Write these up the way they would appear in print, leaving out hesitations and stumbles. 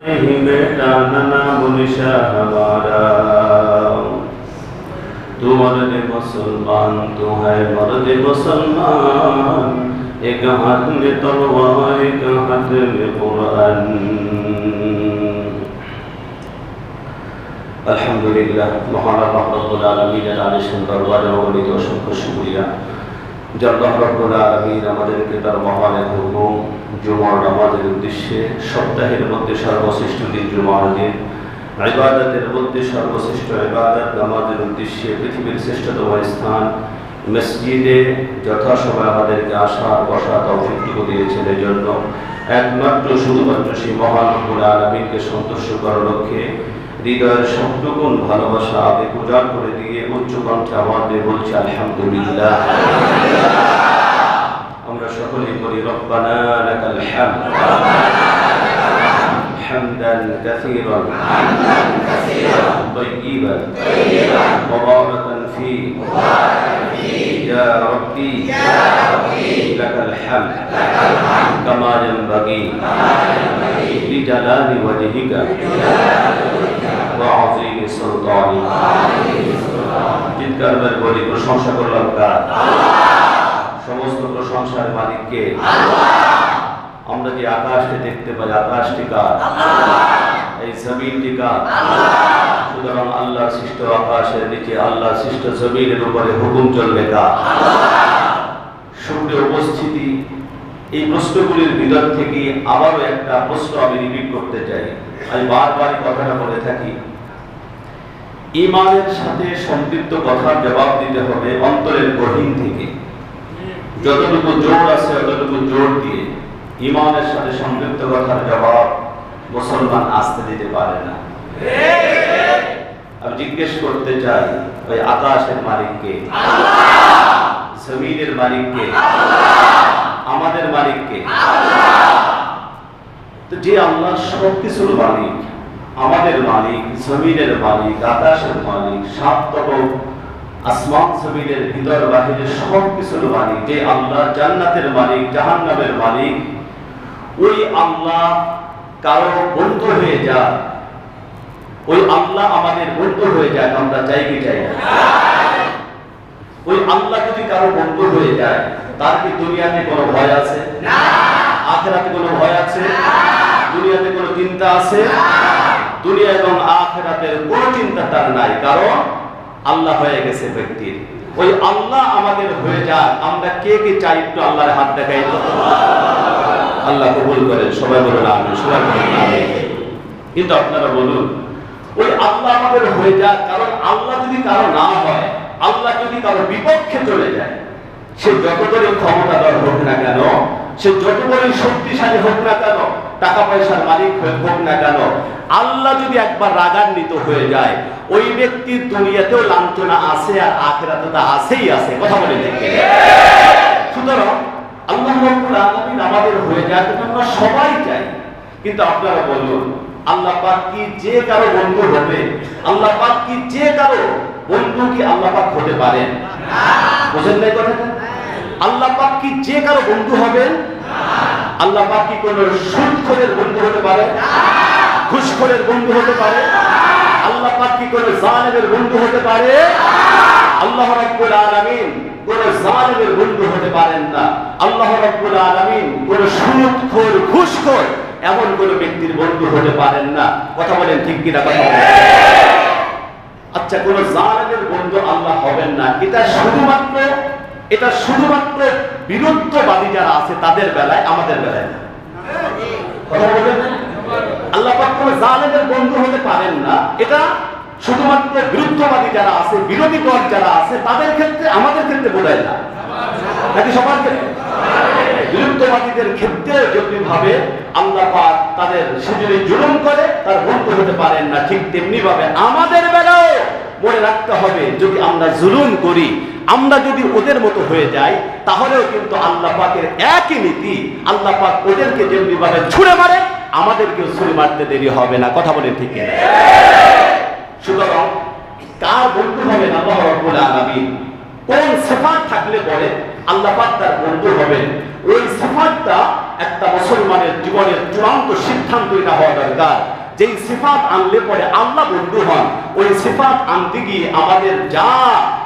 नहीं बेटा नना मुनिशा हमारा, तू मर्द मुसलमान, तू है मर्द मुसलमान, एक हाथ में तलवार एक हाथ में कुरान। अल्हम्दुलिल्लाह, महान अल्लाह रब्बुल आलमीনের আলিশান দরবারে অগণিত অসংখ্য শুকরিয়া যে আল্লাহ রব্বুল আলামিন আমাদেরকে তার মহান হুকুম জুমার নামাজের উদ্দেশ্যে সপ্তাহের মধ্যে সর্বশ্রেষ্ঠ দিন জুমার দিন, ইবাদতের মধ্যে সর্বশ্রেষ্ঠ ইবাদত নামাজের উদ্দেশ্যে পৃথিবীর শ্রেষ্ঠতম স্থান মসজিদে যথাসময়ে আমাদেরকে আসার বসার তৌফিক দিয়েছেন। এজন্য একমাত্র শুধুমাত্র সেই মহান রব্বুল আলামিনকে সন্তুষ্ট করার লক্ষ্যে হৃদয়ের সবটুকুন ভালোবাসা আবেগ উজাড় করে দিয়ে উচ্চ কণ্ঠে আমাদের বলছি আলহামদুলিল্লাহ। আমরা সকলেই বলি রব্বানা লাকাল হামদ হামদান কাসীরান তাইয়িবান মুবারাকান ফী ইয়া রাব্বি লাকাল হামদ কামা ইয়ানবাগি লিজালালি ওয়াজহিকা চিৎকার করে বলি প্রশংসা করলাম কার? সমস্ত প্রশংসার মালিককে। আমরা যে আকাশকে দেখতে পাই, আকাশটি কার? এই জমিনটি কার? সুতরাং আল্লাহ সৃষ্ট আকাশের নিচে, আল্লাহ সৃষ্ট জমিনের উপরে হুকুম চলবে কার? সুপ্রিয় উপস্থিতি, এই প্রশ্নগুলির ভিতর থেকে আবারও একটা প্রশ্ন আমি রিপিট করতে চাই। আমি বারবার কথাটা বলে থাকি, ঈমানের সাথে সম্পৃক্ত কথার জবাব দিতে হবে অন্তরের গহীন থেকে। যতটুকু জোর আছে ততটুকু জোর দিয়ে ঈমানের সাথে সম্পৃক্ত কথার জবাব মুসলমান আসতে দিতে পারে না। আমি জিজ্ঞেস করতে চাই, ওই আকাশের মালিককে, জমিনের মালিককে, আমাদের মালিককে? তো যে আল্লাহ সবকিছুর মালিক, আমাদের মালিক, জমিনের মালিক, আকাশের মালিক, সাততম আসমান জমিনের ভিতর বাহিরে সবকিছুর মালিক, যে আল্লাহ জান্নাতের মালিক, জাহান্নামের মালিক, ওই আল্লাহ কারো বন্ধু হয়ে যায়, ওই আল্লাহ আমাদের বন্ধু হয়ে যায়, আমরা চাই কি চাই না? ওই আল্লাহ যদি কারো বন্ধু হয়ে যায়, তার কি দুনিয়াতে কোনো ভয় আছে? না। আখিরাতে কোনো ভয় আছে? না। দুনিয়াতে কোনো চিন্তা আছে? না। দুনিয়া এবং আখিরাতের কোনো চিন্তা তার নাই, কারণ আল্লাহ হয়ে গেছে ব্যক্তির। ওই আল্লাহ আমাদের হয়ে যায়, আমরা কে কে চাই একটু আল্লাহর হাত দেখাই তো। আল্লাহ কবুল করেন, সবাই বলুন আমিন, সবাই বলুন আমিন। কিন্তু আপনারা বলুন, ওই আল্লাহ আমাদের হয়ে যায়, কারণ আল্লাহ যদি কারো না হয়, আল্লাহ যদি কারো বিপক্ষে চলে যায়, সে যত বড় ক্ষমতাধর হোক না কেন, সে যত বড় শক্তিশালী হোক না কেন, টাকা পয়সার মালিক হোক না কেন, আল্লাহ যদি একবার রাগান্বিত হয়ে যায়, ওই ব্যক্তির দুনিয়াতেও লাঞ্ছনা আছে আর আখিরাতে তা আছেই আছে। কথা বলে দেখে। সুতরাং আল্লাহ রাব্বুল আলামিন আমাদের হয়ে যায়, আমরা সবাই চাই। কিন্তু আপনারা বলুন, আল্লাহ পাক কি যে কারো বন্ধু হবে? আল্লাহ পাক কি যে কারো বন্ধু কি আল্লাহ পাক হতে পারেন? না। বুঝেন নাই কথাটা? আল্লাহ পাক কি যে কারো বন্ধু হবেন? না। আল্লাহ পাক কি কোন সুদখোরের বন্ধু হতে পারে? না। ঘুষখোরের বন্ধু হতে পারে? না। আল্লাহ পাক কি কোন জালেমের বন্ধু হতে পারে? না। আল্লাহ রাব্বুল আলামিন কোন জালেমের বন্ধু হতে পারেন না। আল্লাহ রাব্বুল আলামিন কোন সুদখোর, ঘুষখোর এমন কোন ব্যক্তির বন্ধু হতে পারেন না। কথা বলেন ঠিক কিনা? কথা বলেন। আচ্ছা, কোন জালেমের বন্ধু আল্লাহ হবেন না, এটা শুধুমাত্র বিরুদ্ধবাদী যারা আছে তাদের বেলায়, আমাদের বেলায় না। কথা বলেন, আল্লাহ পাক কোন জালেমের বন্ধু হতে পারেন না, এটা শুধুমাত্র বিরুদ্ধবাদী যারা আছে, বিরোধী দল যারা আছে তাদের ক্ষেত্রে, আমাদের ক্ষেত্রে বোঝায় না, নাকি সবার ক্ষেত্রে? বিরুদ্ধবাদীদের ক্ষেত্রে যদি ভাবে আল্লাহ পাক তাদের সেজন্য জুলুম করে, তার বন্ধু হতে পারেন না, ঠিক তেমনি ভাবে আমাদের বেলাও মনে রাখতে হবে, যদি আমরা জুলুম করি, আমরা যদি ওদের মতো হয়ে যাই, তাহলেও কিন্তু আল্লাহ পাকের একই নীতি। আল্লাহ পাক ওদেরকে যেমনি ভাবে ছুঁড়ে মারে, আমাদেরকেও ছুঁড়ে মারতে দেরি হবে না। কথা বলেন ঠিক কিনা? সুতরাং কার বন্ধু হবেন আল্লাহ রাব্বুল আলামিন, কোন সিফাত থাকলে পরে আল্লাহ পাক তার বন্ধু হবেন, ওই সিফাতটা একটা মুসলমানের জীবনের চূড়ান্ত সিদ্ধান্ত এটা হওয়া দরকার। যেই সিফাত আনলে পরে আল্লাহ বন্ধু হন, ওই সিফাত আনতে গিয়ে আমাদের যা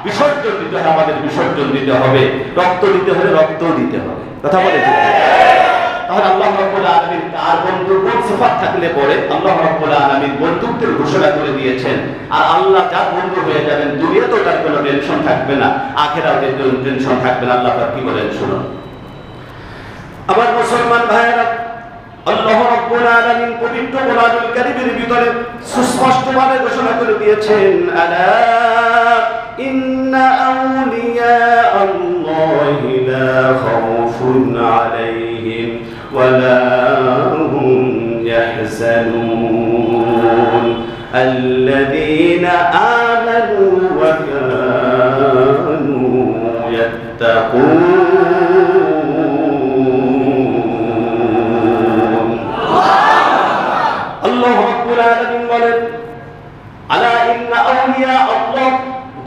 বিসর্জন দিতে হয় আমাদের বিসর্জন দিতে হবে, রক্ত দিতে হলে রক্ত দিতে হবে। কথা বলে তাহলে আল্লাহ রাব্বুল আলামিন তার বন্ধু কোন সিফাত থাকলে পরে আল্লাহ রাব্বুল আলামিন বন্ধুত্বের ঘোষণা করে দিয়েছেন। আর আল্লাহ যার বন্ধু হয়ে যাবেন দুনিয়াতেও তার কোনো টেনশন থাকবে না, আখিরাতেও কোনো টেনশন থাকবে না। আল্লাহ পাক কি বলেন শুনুন। আবার মুসলমান ভাইয়েরা, আল্লাহ রাব্বুল আলামিন পবিত্র কোরআনুল কারীমের ভিতরে সুস্পষ্টভাবে ঘোষণা করে দিয়েছেন, আলা ইন্না আউলিয়া আল্লাহি লা খাউফুন আলাইহিম ওয়ালা হুম ইয়াহজানুন আল্লাযীনা আমানু ওয়া কানু ইয়াত্তাকুন। আল্লাহ রাব্বুল আলামিন বলেন, আলা ইন্না আউলিয়া আল্লাহ,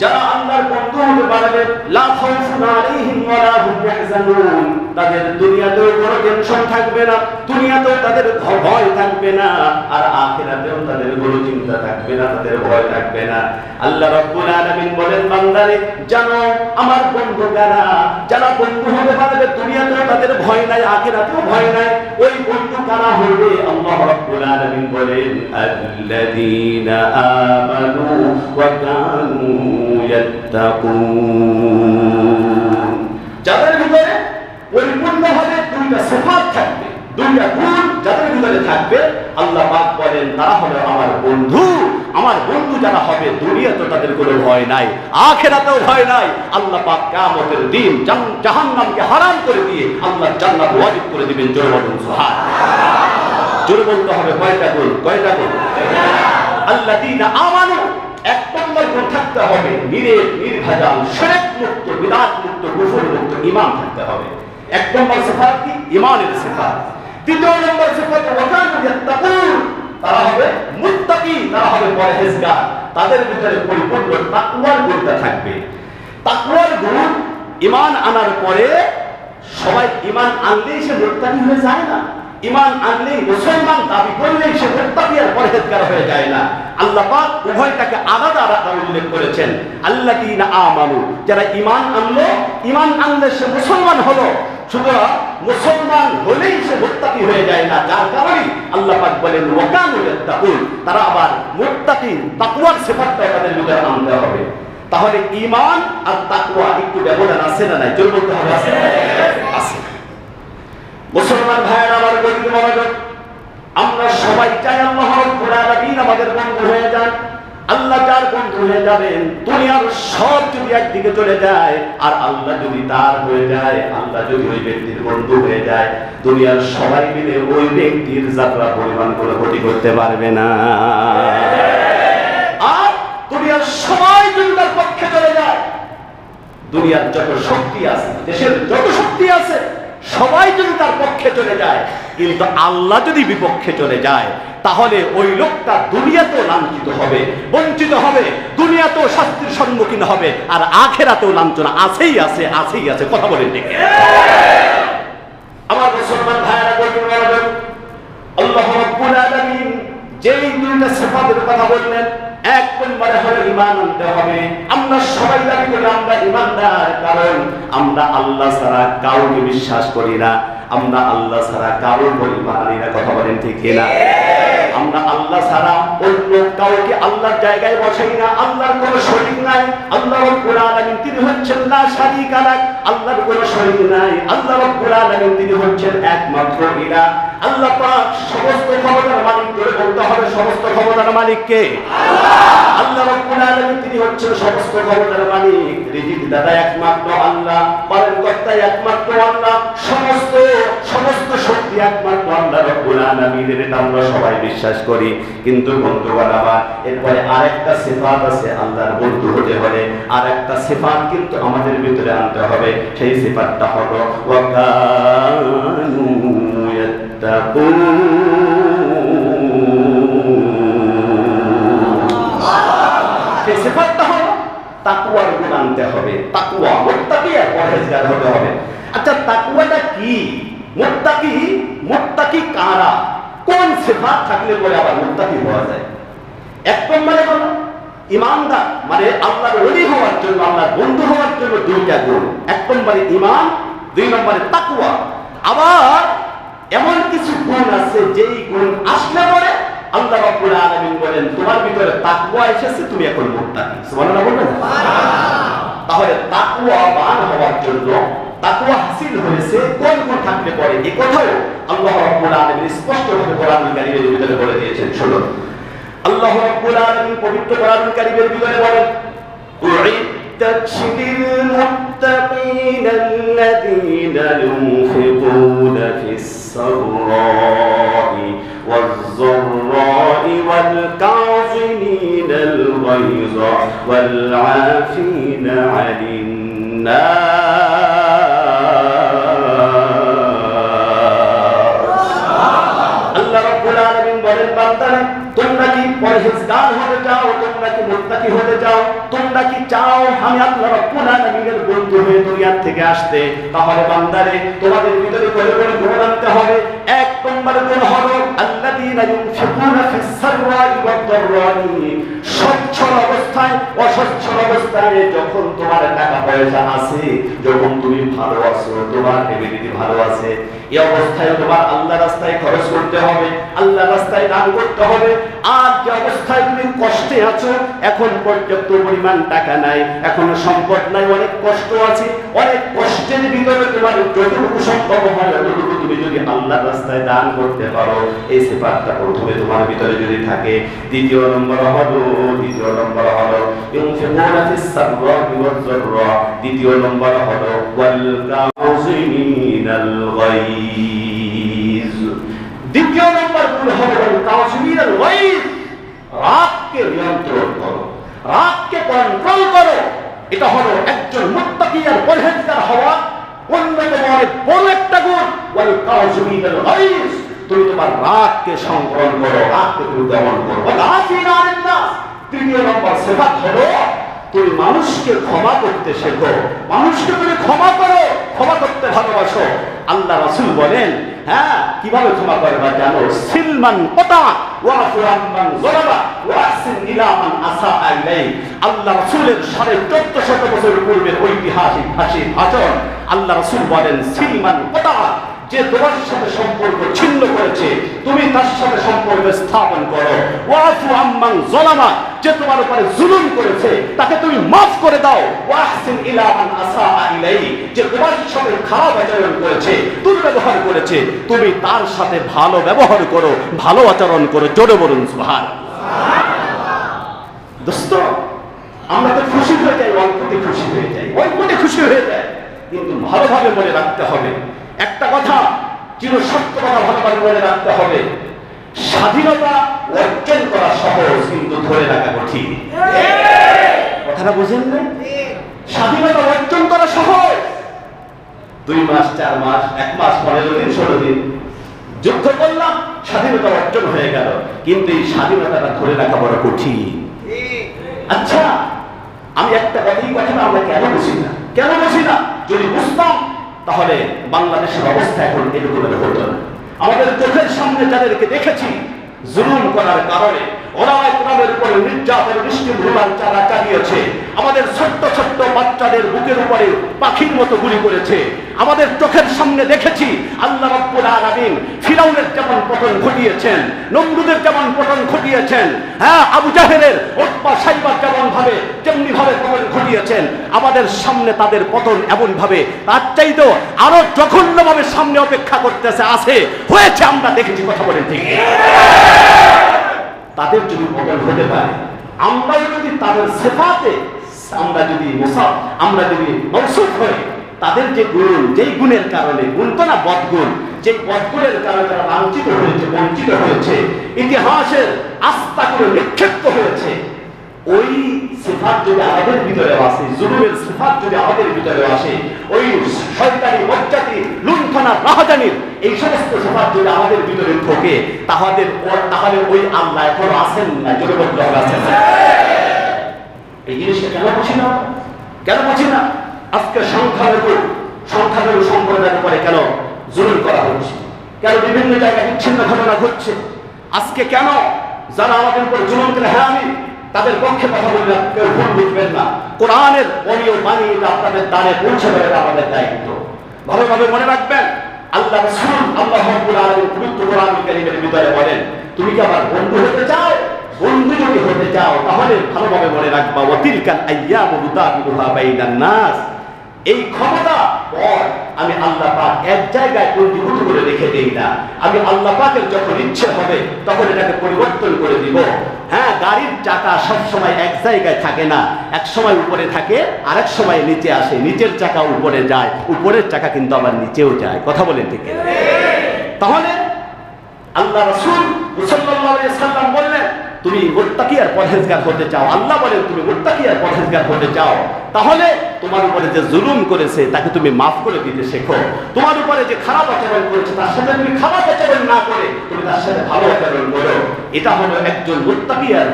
যারা আল্লাহর বন্ধু হতে পারবে, লা খাউফুন আলাইহিম ওয়া লা হুম ইয়াহজানুন, তাদের দুনিয়াতেও কোনো টেনশন থাকবে না, দুনিয়াতেও তাদের ভয় থাকবে না, আর আখিরাতেও তাদের কোনো চিন্তা থাকবে না, তাদের ভয় থাকবে না। আল্লাহ রাব্বুল আলামিন বলেন, বান্দারে জানো আমার বন্ধু কারা, যারা বন্ধু হতে পারবে দুনিয়াতেও তাদের ভয় নাই, আখিরাতেও ভয় নাই। ওই বন্ধু কারা হবে? আল্লাহ রাব্বুল আলামিন বলেন, আল্লাযীনা আমানু ওয়া কানু ইয়াত্তাকুন, যাদের ভিতরে পরিপূর্ণভাবে দুইটা সিফাত থাকবে, দুইটা গুণ যাদের ভিতরে থাকবে, আল্লাহ পাক বলেন তারা হবে আমার বন্ধু। আমার বন্ধু যারা হবে দুনিয়াতে তাদের কোনো ভয় নাই, আখিরাতেও ভয় নাই। আল্লাহ পাক কিয়ামতের দিন জাহান্নামকে হারাম করে দিয়ে আল্লাহ জান্নাত ওয়াজিব করে দিবেন। জোরে বলুন সুবহানাল্লাহ। জোরে বলতে হবে কয়টা গুণ? কয়টা গুণ? আল্লাযীনা আমানু, এক নম্বর গুণ থাকতে হবে নির্ভেজাল শিরক মুক্ত, বিদআত মুক্ত, কুফর মুক্ত ঈমান থাকতে হবে। এক নম্বর সিফাত কি? ঈমানের সিফাত। দ্বিতীয় নম্বর সিফাত ওয়া কানু ইয়াত্তাকুন, তারা হবে মুত্তাকি, তারা হবে পরহেজগার, তাদের ভিতরে পরিপূর্ণ তাকওয়ার গুণটা থাকবে। তাকওয়ার গুণ ঈমান আনার পরে সবাই ঈমান আনলেই সে মুত্তাকি হয়ে যায় না, ঈমান আনলেই মুসলমান দাবি করলেই সে মুত্তাকি আর পরহেজগার হয়ে যায় না। আল্লাহ পাক উভয়টাকে আলাদা আলাদা উল্লেখ করেছেন। আল্লাযীনা আমানু, যারা ঈমান আনলো, ঈমান আনলে সে মুসলমান হলো, শুধু মুসলমান হলেই সে মুত্তাকি হয়ে যায় না, যার কারণে আল্লাহ পাক বলেন ওয়া কানু ইয়াত্তাকুন, তারা আবার মুত্তাকি তাকওয়ার সিফাতটা তাদের ভিতরে আনতে হবে। তাহলে ঈমান আর তাকওয়া একটু ব্যবধান আছে না নাই? জোর বলতে হবে আছে না? আছে। মুসলমান ভাইয়েরা আমার গভীর মনোযোগ, আমরা সবাই চাই আল্লাহ রাব্বুল আলামিন আমাদের বন্ধু হয়ে যান। আল্লাহ যার বন্ধু হয়ে যাবেন, দুনিয়ার সব যদি একদিকে চলে যায় আর আল্লাহ যদি তার হয়ে যায়, আল্লাহ যদি ওই ব্যক্তির বন্ধু হয়ে যায়, দুনিয়ার সবাই মিলে ওই ব্যক্তির যাত্রা পরিমাণ কোনো ক্ষতি করতে পারবে না। আর দুনিয়ার সবাই যদি তার পক্ষে চলে যায়, দুনিয়ার যত শক্তি আছে, দেশের যত শক্তি আছে, সবাই যদি তার পক্ষে চলে যায়, কিন্তু আল্লাহ যদি বিপক্ষে চলে যায়, তাহলে ওই লোকটা দুনিয়াতেও লাঞ্ছিত হবে, বঞ্চিত হবে, দুনিয়াতেও শাস্তির সম্মুখীন হবে, আর আখিরাতেও লাঞ্ছনা আছেই আছে, আছেই আছে। কথা বলেন ঠিক? আমার মুসলমান ভাইয়েরা বলবেন, আল্লাহ রাব্বুল আলামিন যেই দুইটা সিফাতের কথা বললেন, এক নম্বরে হলো ঈমান আনতে হবে। আমরা সবাই দাবি করি আমরা ঈমানদার, কারণ আমরা আল্লাহ ছাড়া কাউকে বিশ্বাস করি না, আমরা আল্লাহ ছাড়া কারোর উপর ঈমান আনি না। কথা বলেন ঠিক কিনা? আমরা আল্লাহ ছাড়া অন্য কাউকে আল্লাহর জায়গায় বসাই না, আল্লাহর কোনো শরীক নাই। আল্লাহ রাব্বুল আলামিন তিনি হচ্ছেন লা শারীকা লাহ, আল্লাহর কোনো শরীক নাই। আল্লাহ রাব্বুল আলামিন তিনি হচ্ছেন একমাত্র ইলাহ। আল্লাহ পাক সমস্ত ক্ষমতার মালিক, করে বলতে হবে সমস্ত ক্ষমতার মালিক কে? আল্লাহ। আল্লাহ রাব্বুল আলামিন তিনি হচ্ছেন সমস্ত ক্ষমতার মালিক। রিজিক দাতা একমাত্র আল্লাহ, পালন কর্তা একমাত্র আল্লাহ, সমস্ত শক্তি একমাত্র আল্লাহ রাব্বুল আলামিনের। এটা আমরা সবাই বিশ্বাস করি। কিন্তু বন্ধুগণ আমার, এরপরে আরেকটা সিফাত আছে আল্লাহর বন্ধু হতে হলে, আরেকটা সিফাত কিন্তু আমাদের ভিতরে আনতে হবে। সেই সিফাতটা হলো ওয়া কানু ইয়াত্তাকুন। সেই সিফাতটা হলো তাকওয়ার গুণ আনতে হবে। তাকওয়া, মুত্তাকি আর পরহেজগার হতে হবে। আচ্ছা তাকওয়াটা কি? মুত্তাকি, মুত্তাকি কারা? কোন সিফাত থাকলে পরে আবার মুত্তাকি হওয়া যায়? এক নম্বরে হলো ঈমানদার, মানে আল্লাহর ওলি হওয়ার জন্য, আল্লাহর বন্ধু হওয়ার জন্য দুইটা গুণ। এক নম্বরে ঈমান, দুই নম্বরে তাকওয়া। আবার এমন কিছু গুণ আছে যেই গুণ আসলে পরে আল্লাহ রাব্বুল আলামিন বলেন তোমার ভিতরে তাকওয়া এসেছে, তুমি এখন মুত্তাকি। সুবহানাল্লাহ বলবেন? তাহলে তাকওয়াবান হওয়ার জন্য, তাকওয়া হাসিল হয়েছে কোন গুণ থাকলে পরে, এই কথাও আল্লাহ রাব্বুল আলামিন স্পষ্টভাবে কোরআনুল কারীমের ভিতরে বলে দিয়েছেন। শুনুন, আল্লাহ রাব্বুল আলামিন পবিত্র কোরআনুল কারীমের ভিতরে বলেন উইদ্দাত লিল মুত্তাকিনা আল্লাযীনা ইউনফিকুনা ফিস সাররাই ওয়াজ যাররাই ওয়াল কাযিমিনাল গায়যা ওয়াল আফিনা আনিন নাস। আল্লাহ রাব্বুল আলামিন বলেন বান্দারা তোমরা কি পরহেজগার হতে চাও, তোমরা কি মুত্তাকি হতে চাও, তোমরা কি চাও আমি আল্লাহ রাব্বুল আলামিনের বন্ধু হয়ে দুনিয়া থেকে আসতে, তাহলে বান্দারে তোমাদের ভিতরে করে করে গুণ আনতে হবে। এক নম্বর গুণ হলো আল্লাযীনা ইউনফিকুনা ফিস সাররাই ওয়াদ দাররাই, সচ্ছল অবস্থায় অসচ্ছল অবস্থায় যখন তোমার টাকা পয়সা আছে, যখন তুমি ভালো আছো, তোমার এবিলিটি ভালো আছে, এই অবস্থায় তোমার আল্লাহ রাস্তায় খরচ করতে হবে, আল্লাহ রাস্তায় দান করতে হবে। আর যে অবস্থায় তুমি কষ্টে আছো, এখন পর্যাপ্ত পরিমাণ টাকা নাই, এখনো সম্পদ নাই, অনেক কষ্ট আছে, অনেক কষ্টের ভিতরে তোমার যতটুকু সম্ভব হয় ততটুকু তুমি যদি আল্লাহর রাস্তায় দান করতে পারো, এই সিফাতটা প্রথমে তোমার ভিতরে যদি থাকে। দ্বিতীয় নম্বর হলো ইউনফিকুনা ফিস সাররাই ওয়াজ যাররা, দ্বিতীয় নম্বর হলো ওয়াল কাযিমিনাল গায়জ। দ্বিতীয় নম্বর গুণ হলো ওয়াল কাযিমিনাল গায়জ, রাগকে নিয়ন্ত্রণ করো, রাগকে কন্ট্রোল করো। এটা হলো একজন মুত্তাকি আর পরহেজগার হওয়া অন্যতম অনেক বড় একটা গুণ। ওয়াল কাযিমিনাল গায়জ, তুমি তোমার রাগকে সংবরণ করো, রাগকে তুমি দমন করো। আফিনা আনিন নাস, তৃতীয় নম্বর সিফাত হলো তুমি মানুষকে ক্ষমা করতে শেখো, মানুষকে তুমি ক্ষমা করো, ক্ষমা করতে ভালোবাসো। আল্লাহ রাসূল বলেন, হ্যাঁ কিভাবে ক্ষমা করবা জানো? সিলমান কতা ওয়াফু আম্মান যালাবা ওয়া আহসিন ইলা মান আসাআ ইলাই। আল্লাহ রাসূলের 1450 বছর পূর্বের ঐতিহাসিক ভাষণ। আল্লাহ রাসূল বলেন সিলমান কতা, যে তোমার সাথে সম্পর্ক ছিন্ন করেছে তুমি তার সাথে সম্পর্ক স্থাপন করো। ওয়াফু আম্মান যালামা, যে তোমার উপরে জুলুম করেছে তাকে তুমি মাফ করে দাও। ওয়াহসিন ইলা মান আসাআ ইলাই, যে তোমার সাথে খারাপ আচরণ করেছে, দুর্ব্যবহার করেছে, তুমি তার সাথে ভালো ব্যবহার করো, ভালো আচরণ করো। জোরে বলুন সুবহানাল্লাহ। দোস্ত, আমরা তো খুশি হয়ে যাই, অল্পতে খুশি হয়ে যাই, অল্পতে খুশি হয়ে যাই, কিন্তু ভালোভাবে মনে রাখতে হবে একটা কথা, চিরসত্য কথা ভালোভাবে মনে রাখতে হবে, স্বাধীনতা অর্জন করা সহজ কিন্তু ধরে রাখা কঠিন। কথাটা বুঝেন না? স্বাধীনতা অর্জন করা সহজ, 2 মাস 4 মাস 1 মাস 15 দিন 16 দিন যুদ্ধ করলাম, স্বাধীনতা অর্জন হয়ে গেল, কিন্তু এই স্বাধীনতাটা ধরে রাখা বড় কঠিন। আচ্ছা, আমি একটা কথাটা আমরা কেন বুঝি না? যদি বুঝতাম তাহলে বাংলাদেশের অবস্থা এখন এরকম হতো না। আমাদের চোখের সামনে যাদেরকে দেখেছি জুলুম করার কারণে, ওরা কোরআনের উপরে নির্যাতন নিষ্ঠুর চারা চালিয়েছে, আমাদের ছোট্ট ছোট্ট বাচ্চাদের বুকের উপরে পাখির মতো গুলি করেছে। আমাদের চোখের সামনে দেখেছি আল্লাহ রাব্বুল আলামিন ফিরাউনের যেমন পতন ঘটিয়েছেন, নমরুদের যেমন পতন ঘটিয়েছেন, হ্যাঁ আবু জাহেলের উতবা সাইবার যেমনি ভাবে পতন ঘটিয়েছেন, আমাদের সামনে তাদের পতন এমন ভাবে তার চাইতেও আরো জঘন্যভাবে সামনে অপেক্ষা করতেছে, আছে, হয়েছে, আমরা দেখেছি। কথা বলেন ঠিক? তাদের যদি পতন হতে পারে, আমরা যদি তাদের সিফাতে আমরা যদি মওসুফ হই, তাদের যে গুণ, যেই গুণের কারণে, গুণ তো না বদগুণ, যে বদগুণের কারণে তারা লাঞ্ছিত হয়েছে, বঞ্চিত হয়েছে, ইতিহাসের আস্থা করে নিক্ষিপ্ত হয়েছে, ওই সিফাত যদি আমাদের ভিতরে আসে, জুলুমের সিফাত যদি আমাদের ভিতরে আসে, ওই শয়তানি বজ্জাতি লুণ্ঠনা রাহাজানির এই সমস্ত সিফাত যদি আমাদের ভিতরে ঢোকে, তাহলে ওই আল্লাহ এখনো আছেন না? যদি বলতে হবে আছেন। এই জিনিসটা কেন বুঝি না? আজকে সংখ্যালঘু সংখ্যালঘু সম্প্রদায়ের উপরে কেন জুলুম করা হচ্ছে, কেন বিভিন্ন জায়গায় বিচ্ছিন্ন ঘটনা ঘটছে? আজকে কেন যারা আমাদের উপর জুলুম করে, হ্যাঁ আমি তাদের পক্ষে কথা বললাম, কেউ ভুল বুঝবেন না। কোরআনের অনিয় বাণী এটা আপনাদের দ্বারে পৌঁছে দেওয়া আমাদের দায়িত্ব। ভালোভাবে মনে রাখবেন, আল্লাহ রাসূল আল্লাহ রাব্বুল আলামিন পবিত্র কোরআনুল কারীমের ভিতরে বলেন, তুমি কি আমার বন্ধু হতে চাও? বন্ধু যদি হতে চাও তাহলে ভালোভাবে মনে রাখবা, ওয়াতিলকাল আইয়ামু নুদাবিলুহা বাইনান নাস। এই ক্ষমতা পর আমি আল্লাহ পাক এক জায়গায় পরিণত করে রেখে দেই না। আমি আল্লাহ পাকের যখন ইচ্ছে হবে তখন এটাকে পরিবর্তন করে দিব। হ্যাঁ, গাড়ির চাকা সব সময় এক জায়গায় থাকে না, এক সময় উপরে থাকে, আরেক সময় নিচে আসে। নিচের চাকা উপরে যায়, উপরের চাকা কিন্তু আবার নিচেও যায়। কথা বলেন ঠিক? তাহলে আল্লাহ রাসূল সাল্লাল্লাহু আলাইহি ওয়াসাল্লাম বললেন, তুমি মুত্তাকি আর পরহেজগার হতে চাও। আল্লাহ বলেন তুমি মুত্তাকি আর পরহেজগার হতে চাও, তাহলে তোমার উপরে যে জুলুম করেছে তাকে তুমি মাফ করে দিতে শেখো। তোমার উপরে যে খারাপ আচরণ করেছে তার সাথে তুমি খারাপ আচরণ না করে তুমি তার সাথে ভালো আচরণ করো। এটা হলো একজন মুত্তাকি আর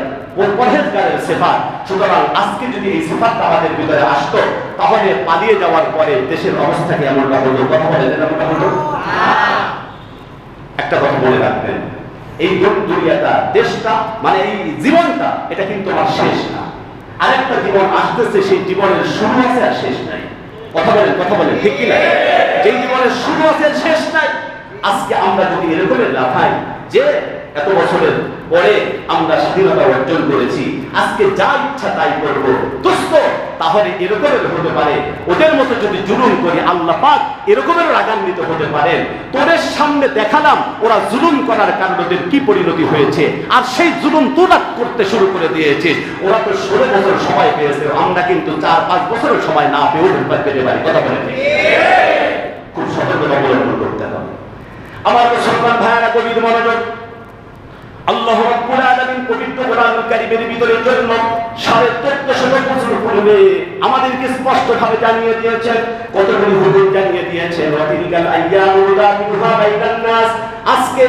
পরহেজগারের সিফাত। সুতরাং আজকে যদি এই সিফাতটা আমাদের ভিতরে আসতো তাহলে পালিয়ে যাওয়ার পরে দেশের অবস্থা কি এমনটা হতো? কথা বলেন, এমনটা হতো? একটা কথা মনে রাখবেন, এই দুনিয়াটা, দেশটা, মানে এই জীবনটা, এটা কিন্তু আমার শেষ না। আরেকটা জীবন আসতেছে, সেই জীবনের শুরু আছে আর শেষ নাই। কথা বলেন ঠিক কি না? যেই জীবনের শুরু আছে আর শেষ নাই, আজকে আমরা যদি এরকমের লাফাই যে এত বছরের পরে আমরা স্বাধীনতা অর্জন করেছি, আজকে যা ইচ্ছা তাই করব, দোস্ত, তাহলে এরকমের হতে পারে ওদের মতো যদি জুলুম করি, আল্লাহ পাক এরকমের রাগান্বিত হতে পারেন। তোদের সামনে দেখালাম ওরা জুলুম করার কারণে ওদের কি পরিণতি হয়েছে, আর সেই জুলুম তোরা করতে শুরু করে দিয়েছিস। ওরা তো 16 বছর সময় পেয়েছে, আমরা কিন্তু 4-5 বছরের সময় না পেয়েও পেতে পারি। কথা বলেন, খুব সতর্কতা অবলম্বন করতে হবে। আমার মুসলমান ভাইয়েরা, গভীর মনোযোগ। আল্লাহ রাব্বুল আলামিন পবিত্র কোরআনুল কারীমের ভিতরে জন্য 1450 বছর পূর্বে আমাদেরকে স্পষ্টভাবে জানিয়ে দিয়েছেন, কতগুলি হুকুম জানিয়ে দিয়েছেন। ওয়াতিলকাল আইয়ামু নুদাবিলুহা বাইনান নাস। আজকে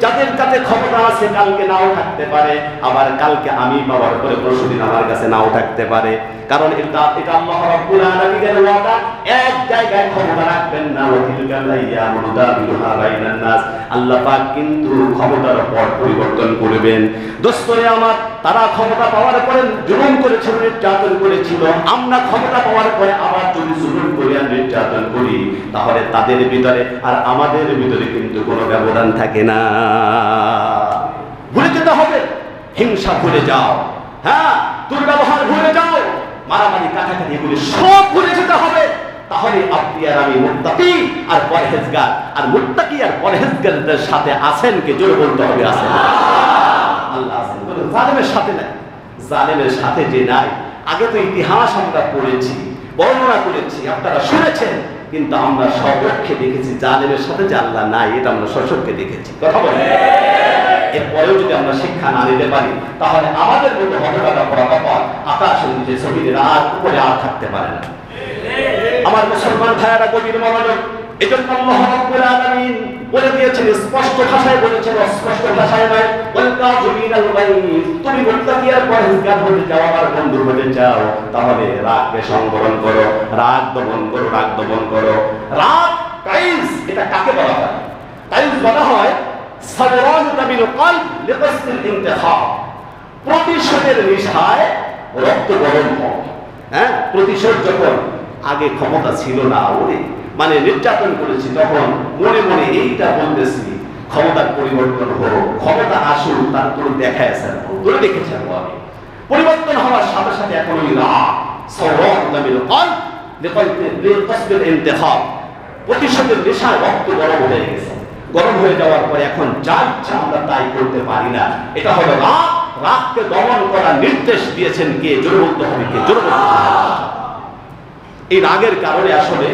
যাদের কাছে ক্ষমতা আছে কালকে নাও থাকতে পারে, আবার কালকে আমি পাওয়ার পরে পরশুদিন আমার কাছে নাও থাকতে পারে। কারণ এটা আল্লাহ রাব্বুল আলামিনের ওয়াদা, এক জায়গায় ক্ষমতা রাখবেন না। ওয়াতিলকাল আইয়ামু নুদাবিলুহা বাইনান নাস। আল্লাহ পাক কিন্তু ক্ষমতার পর পরিবর্তন করবেন। দোস্তরে আমার, তারা ক্ষমতা পাওয়ার পরে জুলুম করেছিল, নির্যাতন করেছিল। আমরা ক্ষমতা পাওয়ার পরে আবার যদি জুলুম করি আর নির্যাতন করি, তাহলে তাদের ভিতরে আর আমাদের ভিতরে কিন্তু কোনো ব্যবধান থাকে না। ভুলে যেতে হবে, হিংসা ভুলে যাও, হ্যাঁ, দুর্ব্যবহার ভুলে যাও, মারামারি কাটাকাটি এগুলি সব ভুলে যেতে হবে। তাহলে আপনি আর আমি মুত্তাকি আর পরহেজগার, আর মুত্তাকি আর পরহেজগারদের সাথে আছেন কে? জোরে বলতে হবে আছেন। আল্লাহ আছেন, জালেমের সাথে নাই। জালেমের সাথে যে নাই, আগে তো ইতিহাস আমরা পড়েছি, বর্ণনা করেছি, আপনারা শুনেছেন, কিন্তু আমরা সচক্ষে দেখেছি জালেমের সাথে যে আল্লাহ নাই, এটা আমরা সচক্ষে দেখেছি। কথা বলেন, এরপরেও যদি আমরা শিক্ষা না নিতে পারি তাহলে আমাদের মতো হতভাগা পরাপর আকাশের নিচে জমিনের আর উপরে আর থাকতে পারে না। আমার মুসলমান ভাইয়েরা, গভীর মনোযোগ। এজন্য আল্লাহ রাব্বুল আলামিন বলে দিয়েছেন, স্পষ্ট ভাষায় বলেছেন, অস্পষ্ট ভাষায় নয়। ওয়াল কাযিমিনাল গায়জ। তুমি মুত্তাকি আর পরহেজগার হতে চাও, আমার বন্ধু হতে চাও, তাহলে রাগকে সংবরণ করো, রাগ দমন করো, রাগ দমন করো। রাগ কাইজ, এটা কাকে বলা হয়? কাইজ বলা হয় সাবরান তাবিল কলব লিকসদিল ইন্তিখাব। প্রতিশোধের নেশায় রক্ত গরম হয়। হ্যাঁ, প্রতিশোধ যখন আগে ক্ষমতা ছিল না, ওরে মানে নির্যাতন করেছি, তখন মনে মনে এইটা বলতেছি ক্ষমতার পরিবর্তন হলো, ক্ষমতা আসুক, তারপরে দেখা আছে ধরে দেখেছেন আমি পরিবর্তন হওয়ার সাথে সাথে এখন ওই রাগ সাবরান তাবিল কলব লিকসদিল ইন্তিখাব, প্রতিশোধের নেশায় রক্ত গরম হয়ে গেছে। গরম হয়ে যাওয়ার পরে এখন যা ইচ্ছা আমরা তাই করতে পারি না। এটা হলো রাগ। রাগকে দমন করার নির্দেশ দিয়েছেন কে? জোরে বলতে হবে কে? জোরে বলতে হবে। এই রাগের কারণে আসলে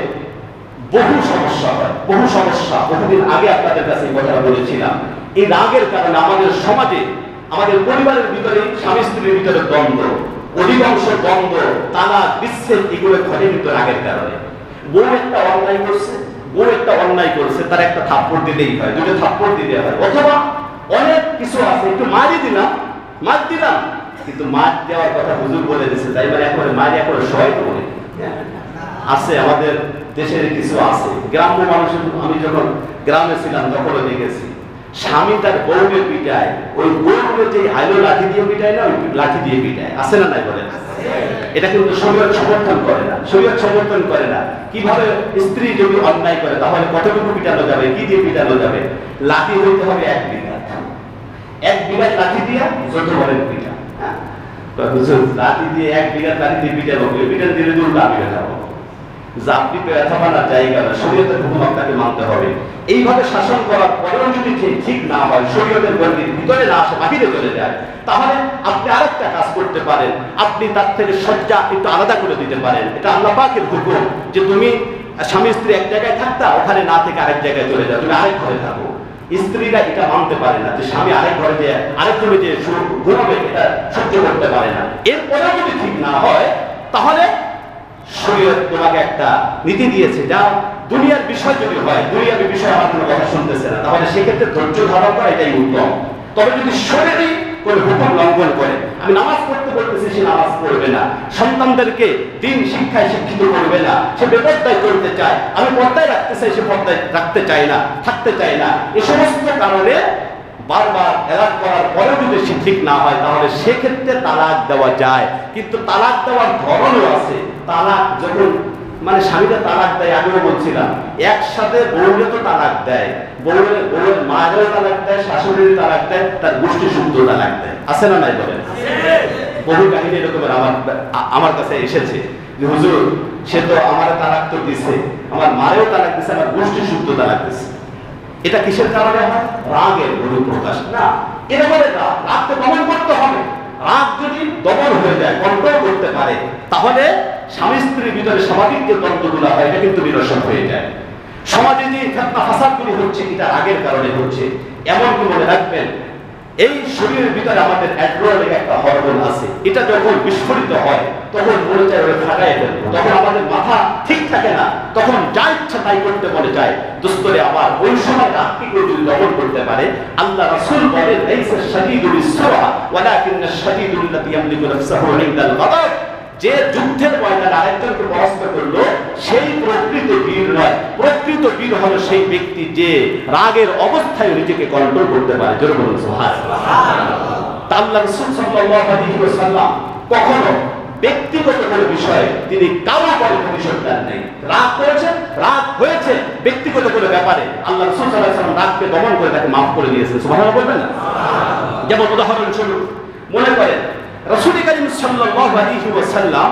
বহু সমস্যা হয়, বহু সমস্যা। বহুদিন আগে আপনাদের কাছে এই কথাটা বলেছিলাম। এই রাগের কারণে আমাদের সমাজে, আমাদের পরিবারের ভিতরে, স্বামী স্ত্রীর ভিতরে দ্বন্দ্ব, অধিকাংশ দ্বন্দ্ব, তালাক, বিচ্ছেদ, এগুলো ঘটে কিন্তু রাগের কারণে। বউ একটা অন্যায় করছে, তার একটা থাপ্পড় দিলেই হয়, দুটো থাপ্পড় দিতে হয়, অথবা অনেক কিছু আছে, একটু মার দিলাম, কিন্তু মার দেওয়ার কথা হুজুর বলে দিচ্ছে, তাই মানে এখন মারি এখন সবাই তো বলে আছে। আমাদের দেশের কিছু আছে গ্রাম্য মানুষের, আমি যখন গ্রামে ছিলাম তখনও দেখেছি স্বামী তার বউকে পিটায়, ওই বউকে যে আইলো লাঠি দিয়ে পিটায় না, ওই লাঠি দিয়ে পিটায়, আছে না নাই বলেন? এটা কিন্তু শরীয়ত সমর্থন করে না, শরীয়ত সমর্থন করে না। কিভাবে স্ত্রী যদি অন্যায় করে তাহলে কতটুকু পিটানো যাবে, কি দিয়ে পিটানো যাবে? লাঠি হইতে হবে 1 বিঘা, 1 বিঘা লাঠি দিয়া যত বলেন পিটা। লাঠি দিয়ে 1 বিঘা লাঠি দিয়ে পিটানো, পিটান দিলে দুটো আমি খাবো। আপনি ব্যথা মানার জায়গা না, শরীয়তের হুকুম আপনাকে মানতে হবে। এইভাবে শাসন করার পরেও যদি ঠিক না হয়, শরীয়তের গণ্ডির ভিতরে না আসে, বাহিরে চলে যায়, তাহলে আপনি আরেকটা কাজ করতে পারেন। আপনি তার থেকে সজ্জা একটু আলাদা করে দিতে পারেন। এটা আল্লাহ পাকের হুকুম যে তুমি স্বামী স্ত্রী এক জায়গায় থাকতা, ওখানে না থেকে আরেক জায়গায় চলে যাও, তুমি আরেক ঘরে থাকো। স্ত্রীরা এটা মানতে পারে না যে স্বামী আরেক ঘরে যে আরেক ঘরে যে ঘুমাবে, এটা সহ্য করতে পারে না। এরপরেও যদি ঠিক না হয়, তাহলে শরীয়ত তোমাকে একটা নীতি দিয়েছে, যা দুনিয়ার বিষয় যদি হয়, দুনিয়ার বিষয় আমার কোনো কথা শুনতেছে না, তাহলে সেক্ষেত্রে ধৈর্য ধারণ করা এটাই উত্তম। তবে যদি শরীরই কোনো হুকুম লঙ্ঘন করে, আমি নামাজ পড়তে বলতেছি, সে নামাজ পড়বে না, সন্তানদেরকে দিন শিক্ষায় শিক্ষিত করবে না, সে বেপরদায় করতে চায়, আমি পর্দায় রাখতে চাই, সে পর্দায় রাখতে চায় না, থাকতে চায় না, এই সমস্ত কারণে বারবার এলাক করার পরেও যদি সে ঠিক না হয়, তাহলে সেক্ষেত্রে তালাক দেওয়া যায়। কিন্তু তালাক দেওয়ার ধরনও আছে। তালাক যখন মানে স্বামীরা তালাক দেয়, আগেও বলছিলাম, একসাথে বউরে তো তালাক দেয়, বউয়ের মায়েরও তালাক দেয়, শাশুড়ির তালাক দেয়, তার গোষ্ঠী শুদ্ধ তালাক দেয়, আছে না নাই বলেন? বহু কাহিনী এরকমের আমার কাছে এসেছে যে হুজুর, সে তো আমার তালাক তো দিছে, আমার মায়েরও তালাক দিছে, আমার গোষ্ঠী শুদ্ধ তালাক দিছে। এটা কিসের কারণে হয়? রাগের বহিঃপ্রকাশ না। এটা বলে রাগকে দমন করতে হবে। রাগ যদি দমন হয়ে যায়, কন্ট্রোল করতে পারে, তাহলে স্বামী স্ত্রীর ভিতরে স্বাভাবিক যে দ্বন্দ্বগুলো হয়, এটা কিন্তু নিরসন হয়ে যায়। সমাজে যে ফিতনা ফাসাদগুলি হচ্ছে, এটা রাগের কারণে হচ্ছে। এমনকি মনে রাখবেন, এই শরীরের ভিতরে আমাদের অ্যাড্রিনালিন একটা হরমোন আছে, এটা যখন বিস্ফোরিত হয় তখন মনে চায় ওরা ফাটায় ফেলবো, তখন আমাদের মাথা ঠিক থাকে না, তখন যা ইচ্ছা তাই করতে মনে চায়। দোস্তরে আবার ওই সময় রাগকে যদি দমন করতে পারে, আল্লাহ রাসূল বলেন, লাইসা শাদীদুল ইসরা ওয়ালাকিন্নাশ শাদীদুল্লাযী ইয়ামলিকু নাফসাহু ইনদাল গাদাব। যে যুদ্ধের ময়দানে আরেকজনকে পরাস্ত করলো, সেই প্রকৃত বীর নয়। প্রকৃত বীর হলো সেই ব্যক্তি যে রাগের অবস্থায় নিজেকে কন্ট্রোল করতে পারে। জোরে বলুন সুবহানাল্লাহ। আল্লাহ রাসূল সাল্লাল্লাহু আলাইহি ওয়াসাল্লাম কখনো ব্যক্তিগত কোনো বিষয়ে তিনি কারো উপরে প্রতিশোধ দেন নাই। রাগ করেছেন, রাগ হয়েছে, ব্যক্তিগত কোনো ব্যাপারে আল্লাহ রাসূল সাল্লাল্লাহু আলাইহি ওয়াসাল্লাম রাগকে দমন করে তাকে মাফ করে দিয়েছেন। সুবহানাল্লাহ বলবেন না? যেমন উদাহরণস্বরূপ মনে করেন, রাসূল কারীম সাল্লাল্লাহু আলাইহি ওয়াসাল্লাম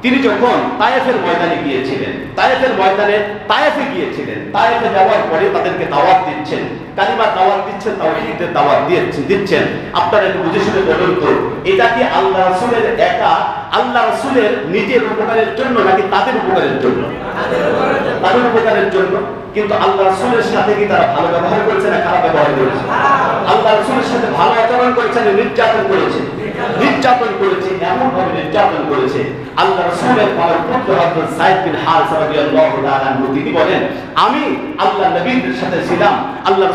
তিনি যখন তায়েফের ময়দানে গিয়েছিলেন, তায়েফে গিয়েছিলেন, তায়েফে যাওয়ার পরে তাদেরকে দাওয়াত দিচ্ছেন, কালিমার দাওয়াত দিচ্ছেন, তাওহীদের দাওয়াত দিচ্ছেন। আপনারা একটু বুঝে শুনে বলুন তো, এটা কি আল্লাহ রাসূলের একা আল্লাহ রাসূলের নিজের উপকারের জন্য নাকি তাদের উপকারের জন্য? তাদের উপকারের জন্য। কিন্তু আল্লাহ রাসূলের সাথে কি তারা ভালো ব্যবহার করেছে না খারাপ ব্যবহার করেছে? আল্লাহ রাসূলের সাথে ভালো আচরণ করেছে না নির্যাতন করেছে? নির্যাতন করেছে, এমন ভাবে নির্যাতন করেছে। আল্লাহ রাসূলের পুত্র হযরত সাইদ বিন হারিসা রাদিয়াল্লাহু তাআলা তিনি বলেন, আমি আল্লাহ নবীর সাথে ছিলাম, আল্লাহ